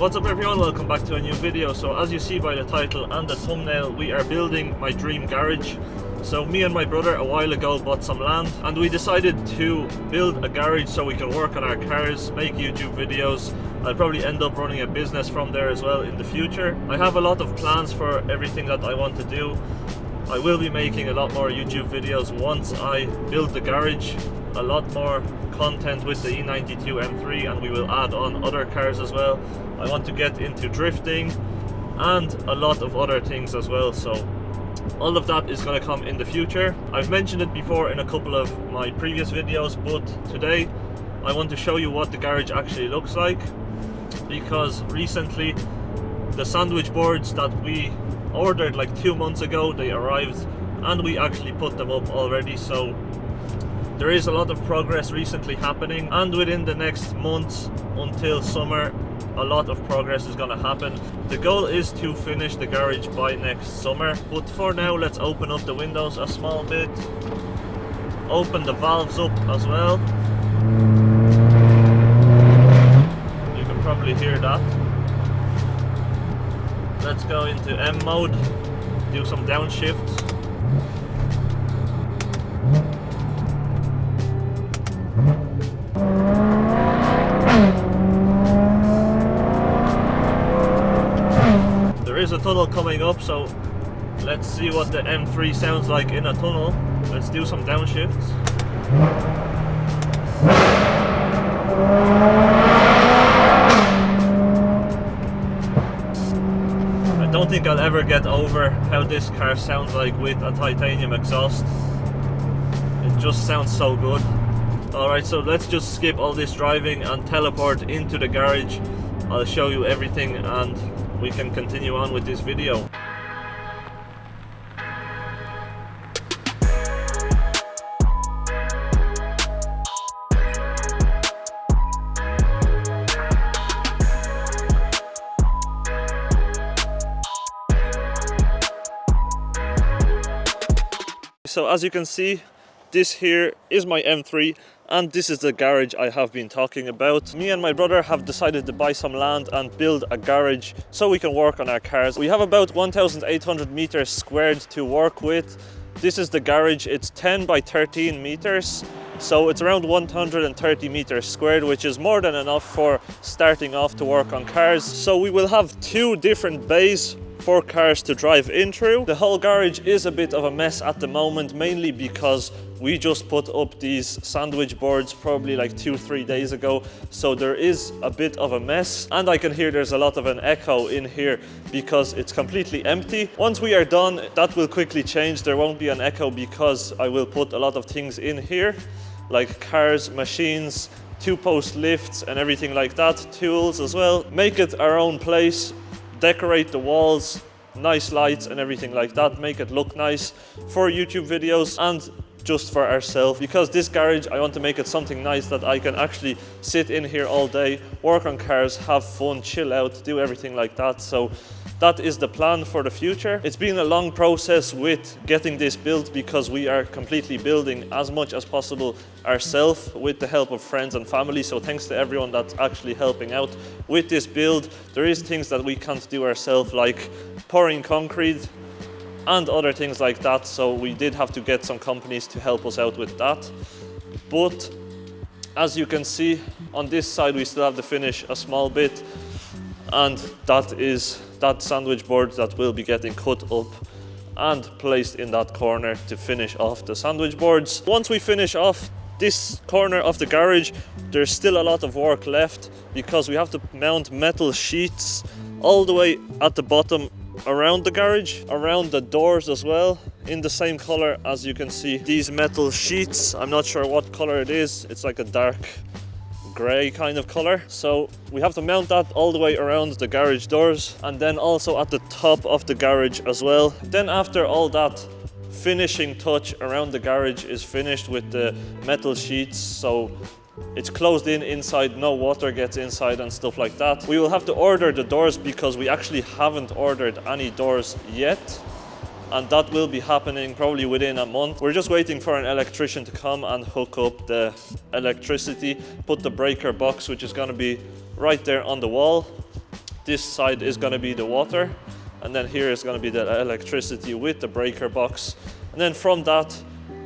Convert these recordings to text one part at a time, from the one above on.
What's up everyone, welcome back to a new video. So as you see by the title and the thumbnail, we are building my dream garage. So me and my brother a while ago bought some land and we decided to build a garage so we can work on our cars, make YouTube videos. I'll probably end up running a business from there as well in the future. I have a lot of plans for everything that I want to do. I will be making a lot more YouTube videos once I build the garage, a lot more content with the E92 M3, and we will add on other cars as well. I want to get into drifting and a lot of other things as well, so all of that is going to come in the future. I've mentioned it before in a couple of my previous videos, but today I want to show you what the garage actually looks like, because recently the sandwich boards that we ordered like 2 months ago, they arrived and we actually put them up already. So there is a lot of progress recently happening, and within the next months until summer a lot of progress is going to happen. The goal is to finish the garage by next summer, but for now let's open up the windows a small bit, open the valves up as well. You can probably hear that. Let's go into M mode, do some downshifts. There is a tunnel coming up, so let's see what the M3 sounds like in a tunnel. Let's do some downshifts. I don't think I'll ever get over how this car sounds like with a titanium exhaust. It just sounds so good. Alright, so let's just skip all this driving and teleport into the garage. I'll show you everything and we can continue on with this video. So as you can see, this here is my M3 and this is the garage I have been talking about. Me and my brother have decided to buy some land and build a garage so we can work on our cars. We have about 1,800 meters squared to work with. This is the garage. It's 10 by 13 meters. So it's around 130 meters squared, which is more than enough for starting off to work on cars. So we will have 2 different bays for cars to drive in through. The whole garage is a bit of a mess at the moment, mainly because we just put up these sandwich boards probably like 2-3 days ago, so there is a bit of a mess, and I can hear there's a lot of an echo in here because it's completely empty. Once we are done, that will quickly change. There won't be an echo because I will put a lot of things in here like cars, machines, 2-post lifts and everything like that, tools as well. Make it our own place, decorate the walls, nice lights and everything like that, make it look nice for YouTube videos and just for ourselves, because this garage I want to make it something nice that I can actually sit in here all day, work on cars, have fun, chill out, do everything like that. So that is the plan for the future. It's been a long process with getting this built because we are completely building as much as possible ourselves with the help of friends and family. So thanks to everyone that's actually helping out with this build. There is things that we can't do ourselves, like pouring concrete and other things like that. So we did have to get some companies to help us out with that. But as you can see on this side, we still have to finish a small bit, and that is that sandwich board that will be getting cut up and placed in that corner to finish off the sandwich boards. Once we finish off this corner of the garage, there's still a lot of work left because we have to mount metal sheets all the way at the bottom around the garage, around the doors as well, in the same color as you can see these metal sheets. I'm not sure what color it is. It's like a dark grey kind of color. So we have to mount that all the way around the garage doors and then also at the top of the garage as well. Then after all that finishing touch around the garage is finished with the metal sheets, so it's closed in inside, no water gets inside and stuff like that. We will have to order the doors because we actually haven't ordered any doors yet, and that will be happening probably within a month. We're just waiting for an electrician to come and hook up the electricity, put the breaker box, which is going to be right there on the wall, This side is going to be the water, and then here is going to be the electricity with the breaker box. And then from that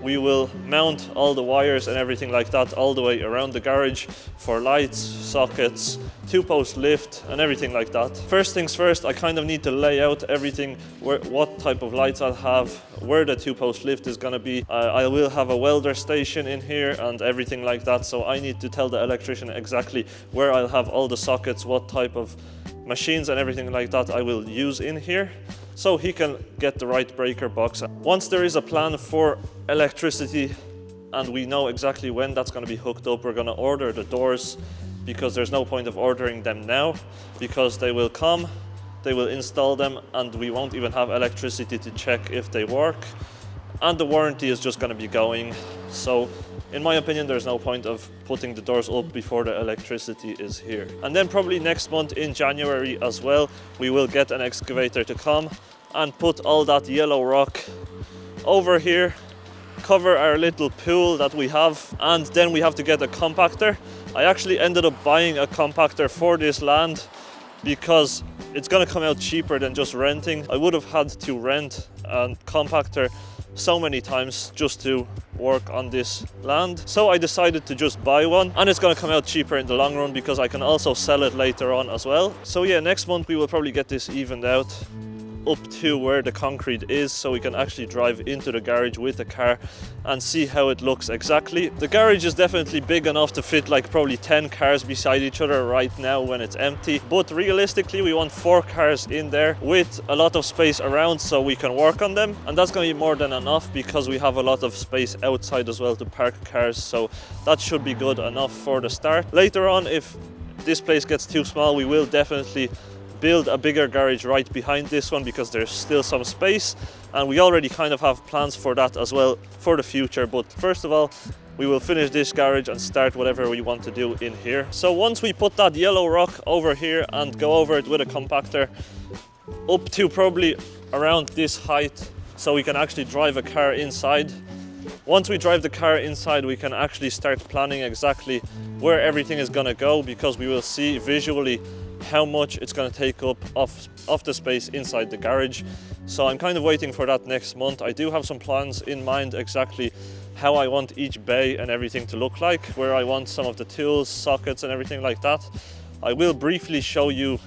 we will mount all the wires and everything like that all the way around the garage for lights, sockets, 2-post lift and everything like that. First things first, I kind of need to lay out everything, what type of lights I'll have, where the 2-post lift is going to be. I will have a welder station in here and everything like that, so I need to tell the electrician exactly where I'll have all the sockets, what type of machines and everything like that I will use in here, so he can get the right breaker box. Once there is a plan for electricity and we know exactly when that's going to be hooked up, we're going to order the doors, because there's no point of ordering them now, because they will come, they will install them, and we won't even have electricity to check if they work, and the warranty is just going to be going. So in my opinion, there's no point of putting the doors up before the electricity is here. And then probably next month in January as well, we will get an excavator to come and put all that yellow rock over here, cover our little pool that we have, and then we have to get a compactor. I actually ended up buying a compactor for this land because it's going to come out cheaper than just renting. I would have had to rent a compactor so many times just to work on this land, so I decided to just buy one, and it's going to come out cheaper in the long run because I can also sell it later on as well. So yeah, next month we will probably get this evened out up to where the concrete is, so we can actually drive into the garage with the car and see how it looks exactly. The garage is definitely big enough to fit like probably 10 cars beside each other right now when it's empty, but realistically we want 4 cars in there with a lot of space around so we can work on them, and that's going to be more than enough because we have a lot of space outside as well to park cars, so that should be good enough for the start. Later on, if this place gets too small, we will definitely build a bigger garage right behind this one because there's still some space, and we already kind of have plans for that as well for the future. But first of all, we will finish this garage and start whatever we want to do in here. So once we put that yellow rock over here and go over it with a compactor up to probably around this height, so we can actually drive a car inside. Once we drive the car inside, we can actually start planning exactly where everything is going to go, because we will see visually how much it's going to take up of the space inside the garage. So I'm kind of waiting for that next month. I do have some plans in mind exactly how I want each bay and everything to look like, where I want some of the tools, sockets and everything like that. I will briefly show you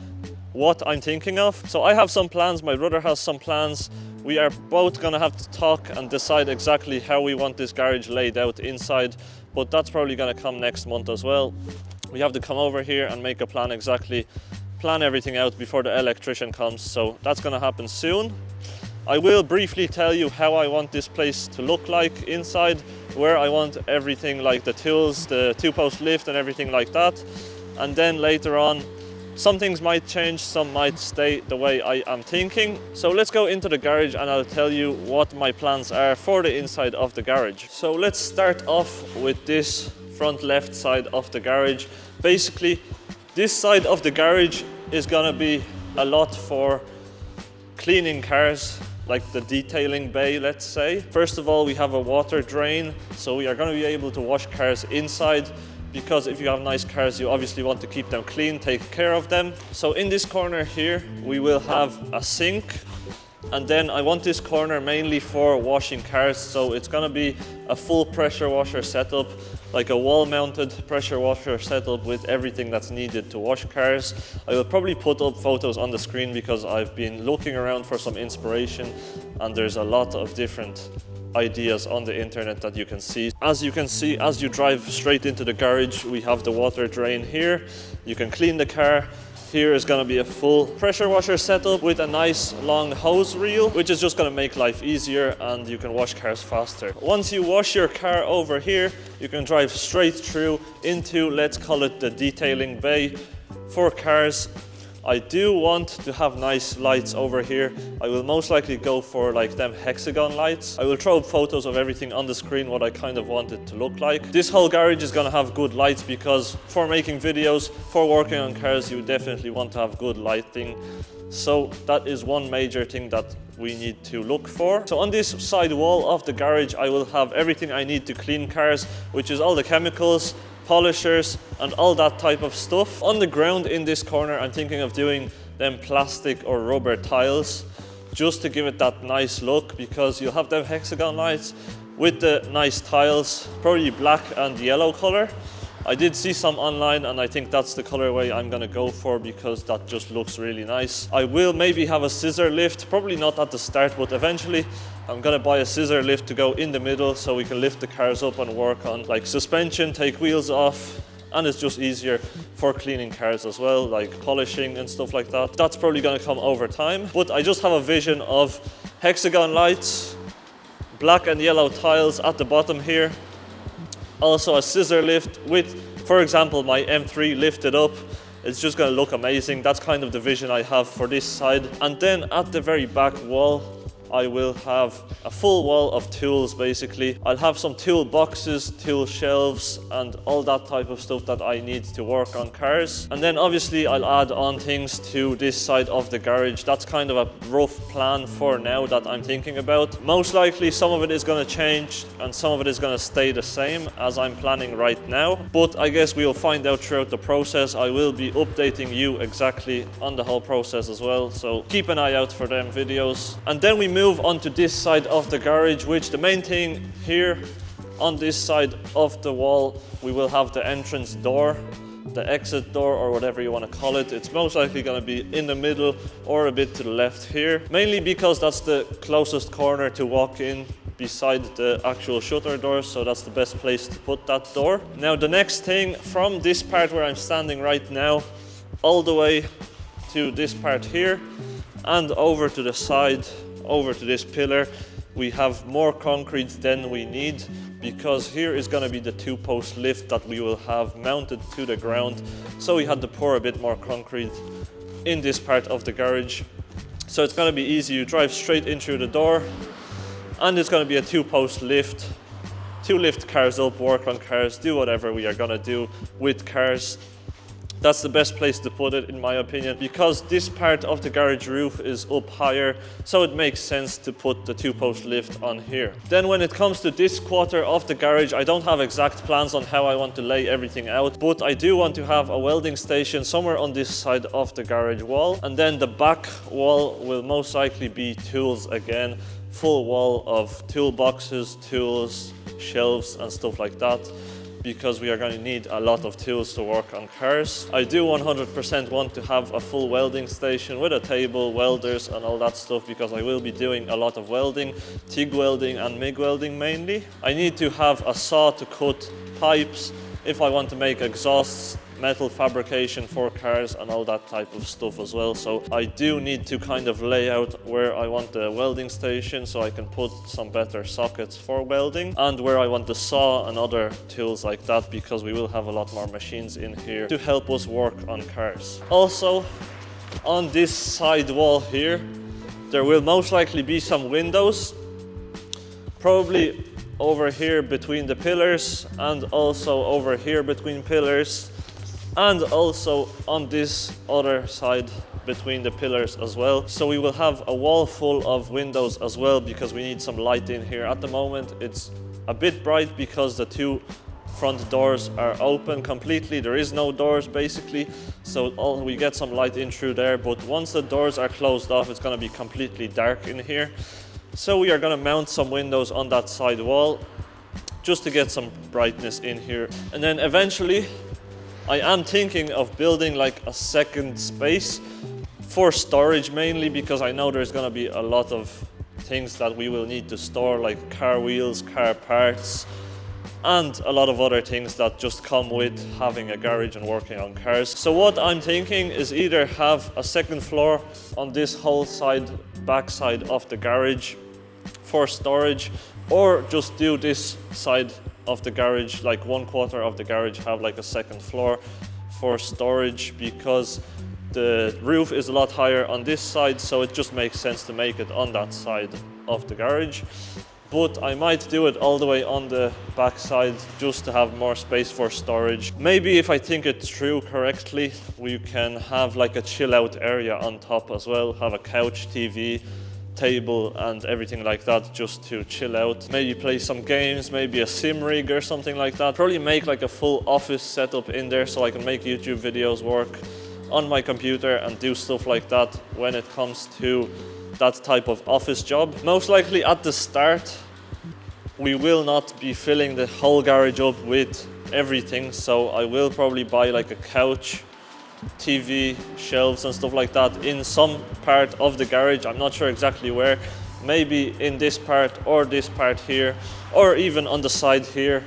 what I'm thinking of. So I have some plans, my brother has some plans. We are both going to have to talk and decide exactly how we want this garage laid out inside, but that's probably going to come next month as well. We have to come over here and make a plan exactly, plan everything out before the electrician comes, so that's going to happen soon. I will briefly tell you how I want this place to look like inside, where I want everything like the tools, the 2-post lift and everything like that. And then later on, some things might change, some might stay the way I am thinking. So let's go into the garage and I'll tell you what my plans are for the inside of the garage. So let's start off with this front left side of the garage. Basically, this side of the garage is gonna be a lot for cleaning cars, like the detailing bay, let's say. First of all, we have a water drain, so we are gonna be able to wash cars inside, because if you have nice cars, you obviously want to keep them clean, take care of them. So in this corner here, we will have a sink, and then I want this corner mainly for washing cars, so it's gonna be a full pressure washer setup, like a wall-mounted pressure washer setup with everything that's needed to wash cars. I will probably put up photos on the screen because I've been looking around for some inspiration, and there's a lot of different ideas on the internet that you can see. As you can see, as you drive straight into the garage, we have the water drain here. You can clean the car. Here is going to be a full pressure washer setup with a nice long hose reel, which is just going to make life easier and you can wash cars faster. Once you wash your car over here, you can drive straight through into, let's call it the detailing bay for cars. I do want to have nice lights over here. I will most likely go for like them hexagon lights. I will throw up photos of everything on the screen, what I kind of want it to look like. This whole garage is going to have good lights because for making videos, for working on cars, you definitely want to have good lighting. So that is one major thing that we need to look for. So on this side wall of the garage, I will have everything I need to clean cars, which is all the chemicals, polishers and all that type of stuff. On the ground in this corner, I'm thinking of doing them plastic or rubber tiles just to give it that nice look, because you'll have them hexagon lights with the nice tiles, probably black and yellow color. I did see some online and I think that's the colorway I'm gonna go for because that just looks really nice. I will maybe have a scissor lift, probably not at the start, but eventually I'm gonna buy a scissor lift to go in the middle so we can lift the cars up and work on like suspension, take wheels off, and it's just easier for cleaning cars as well, like polishing and stuff like that. That's probably gonna come over time, but I just have a vision of hexagon lights, black and yellow tiles at the bottom here, also a scissor lift with, for example, my M3 lifted up. It's just gonna look amazing. That's kind of the vision I have for this side. And then at the very back wall, I will have a full wall of tools basically. I'll have some tool boxes, tool shelves, and all that type of stuff that I need to work on cars. And then obviously I'll add on things to this side of the garage. That's kind of a rough plan for now that I'm thinking about. Most likely some of it is gonna change and some of it is gonna stay the same as I'm planning right now. But I guess we'll find out throughout the process. I will be updating you exactly on the whole process as well. So keep an eye out for them videos. And then we move on to this side of the garage, which the main thing here on this side of the wall, we will have the entrance door, the exit door, or whatever you want to call it. It's most likely going to be in the middle or a bit to the left here, mainly because that's the closest corner to walk in beside the actual shutter door, so that's the best place to put that door. Now the next thing, from this part where I'm standing right now all the way to this part here and over to the side, over to this pillar, we have more concrete than we need, because here is going to be the 2-post lift that we will have mounted to the ground. So we had to pour a bit more concrete in this part of the garage. So it's going to be easy. You drive straight in through the door and it's going to be a 2-post lift to lift cars up, work on cars, do whatever we are going to do with cars. That's the best place to put it in my opinion, because this part of the garage roof is up higher, so it makes sense to put the 2-post lift on here. Then when it comes to this quarter of the garage, I don't have exact plans on how I want to lay everything out, but I do want to have a welding station somewhere on this side of the garage wall, and then the back wall will most likely be tools again, full wall of toolboxes, tools, shelves and stuff like that, because we are going to need a lot of tools to work on cars. I do 100% want to have a full welding station with a table, welders and all that stuff, because I will be doing a lot of welding, TIG welding and MIG welding mainly. I need to have a saw to cut pipes if I want to make exhausts, metal fabrication for cars and all that type of stuff as well. So I do need to kind of lay out where I want the welding station so I can put some better sockets for welding, and where I want the saw and other tools like that, because we will have a lot more machines in here to help us work on cars. Also, on this side wall here, there will most likely be some windows, probably over here between the pillars, and also over here between pillars, and also on this other side between the pillars as well. So we will have a wall full of windows as well, because we need some light in here. At the moment it's a bit bright because the 2 front doors are open completely. There is no doors basically, so we get some light in through there, but once the doors are closed off, it's going to be completely dark in here. So we are going to mount some windows on that side wall just to get some brightness in here. And then eventually I am thinking of building like a second space for storage, mainly because I know there's going to be a lot of things that we will need to store, like car wheels, car parts, and a lot of other things that just come with having a garage and working on cars. So what I'm thinking is either have a second floor on this whole side, back side of the garage for storage, or just do this side of the garage, like 1/4 of the garage, have like a second floor for storage, because the roof is a lot higher on this side, so it just makes sense to make it on that side of the garage. But I might do it all the way on the back side just to have more space for storage. Maybe if I think it through correctly, we can have like a chill out area on top as well, have a couch, TV, table and everything like that, just to chill out. Maybe play some games, maybe a sim rig or something like that. Probably make like a full office setup in there so I can make YouTube videos work on my computer and do stuff like that when it comes to that type of office job. Most likely at the start, we will not be filling the whole garage up with everything, so I will probably buy like a couch, TV, shelves and stuff like that in some part of the garage. I'm not sure exactly where, maybe in this part or this part here, or even on the side here.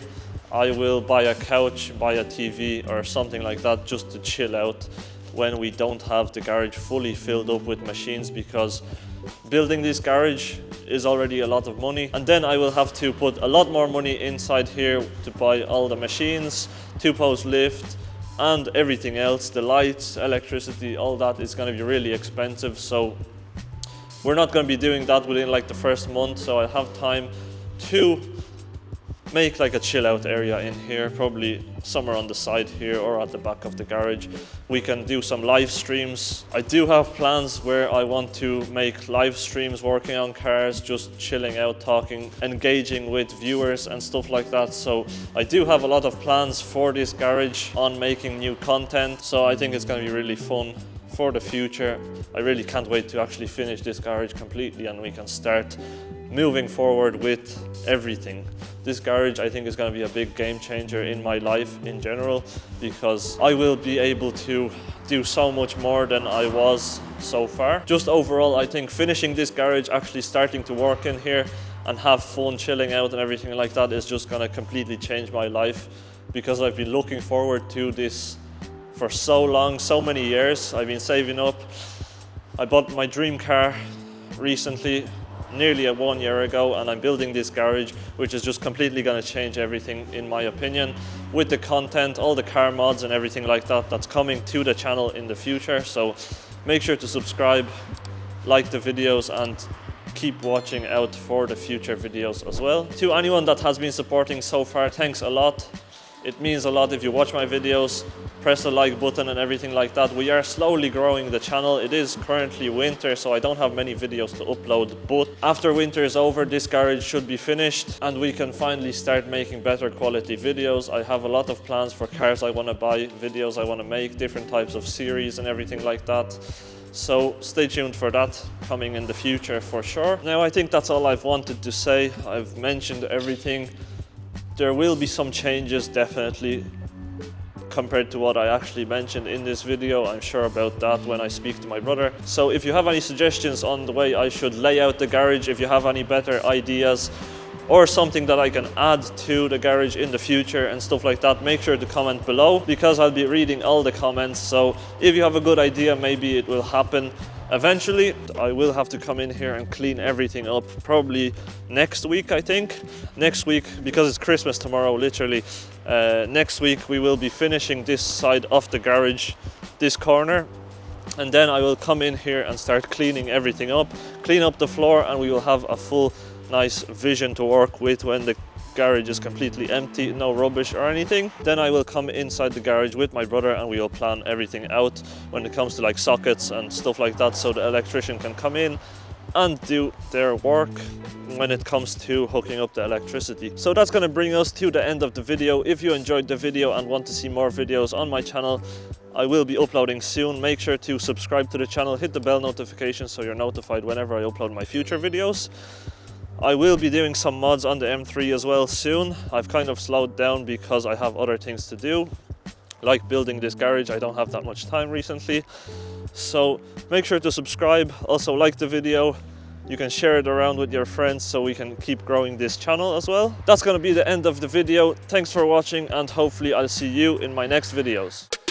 I will buy a couch, buy a TV or something like that, just to chill out when we don't have the garage fully filled up with machines, because building this garage is already a lot of money, and then I will have to put a lot more money inside here to buy all the machines, 2-post lift and everything else, the lights, electricity, all that is going to be really expensive. So we're not going to be doing that within like the first month, so I have time to make like a chill out area in here, probably somewhere on the side here or at the back of the garage. We can do some live streams. I do have plans where I want to make live streams working on cars, just chilling out, talking, engaging with viewers and stuff like that. So I do have a lot of plans for this garage on making new content, so I think it's going to be really fun for the future. I really can't wait to actually finish this garage completely and we can start moving forward with everything. This garage, I think, is going to be a big game changer in my life in general, because I will be able to do so much more than I was so far. Just overall, I think finishing this garage, actually starting to work in here and have fun chilling out and everything like that, is just going to completely change my life, because I've been looking forward to this for so long, so many years. I've been saving up. I bought my dream car recently, nearly 1 year ago, and I'm building this garage, which is just completely going to change everything in my opinion, with the content, all the car mods and everything like that that's coming to the channel in the future. So make sure to subscribe, like the videos and keep watching out for the future videos as well. To anyone that has been supporting so far, thanks a lot. It means a lot if you watch my videos, press the like button and everything like that. We are slowly growing the channel. It is currently winter, so I don't have many videos to upload, but after winter is over, this garage should be finished and we can finally start making better quality videos. I have a lot of plans for cars I want to buy, videos I want to make, different types of series and everything like that. So stay tuned for that coming in the future for sure. Now I think that's all I've wanted to say. I've mentioned everything. There will be some changes definitely compared to what I actually mentioned in this video. I'm sure about that when I speak to my brother. So if you have any suggestions on the way I should lay out the garage, if you have any better ideas or something that I can add to the garage in the future and stuff like that, make sure to comment below, because I'll be reading all the comments. So if you have a good idea, maybe it will happen eventually. I will have to come in here and clean everything up probably next week, I think. Next week, because it's Christmas tomorrow, literally. Next week we will be finishing this side of the garage, this corner. And then I will come in here and start cleaning everything up, clean up the floor, and we will have a full nice vision to work with when the garage is completely empty, no rubbish or anything. Then I will come inside the garage with my brother and we will plan everything out when it comes to like sockets and stuff like that, so the electrician can come in and do their work when it comes to hooking up the electricity. So that's going to bring us to the end of the video. If you enjoyed the video and want to see more videos on my channel, I will be uploading soon. Make sure to subscribe to the channel, hit the bell notification so you're notified whenever I upload my future videos. I will be doing some mods on the M3 as well soon. I've kind of slowed down because I have other things to do, like building this garage. I don't have that much time recently. So make sure to subscribe, also like the video. You can share it around with your friends so we can keep growing this channel as well. That's going to be the end of the video. Thanks for watching and hopefully I'll see you in my next videos.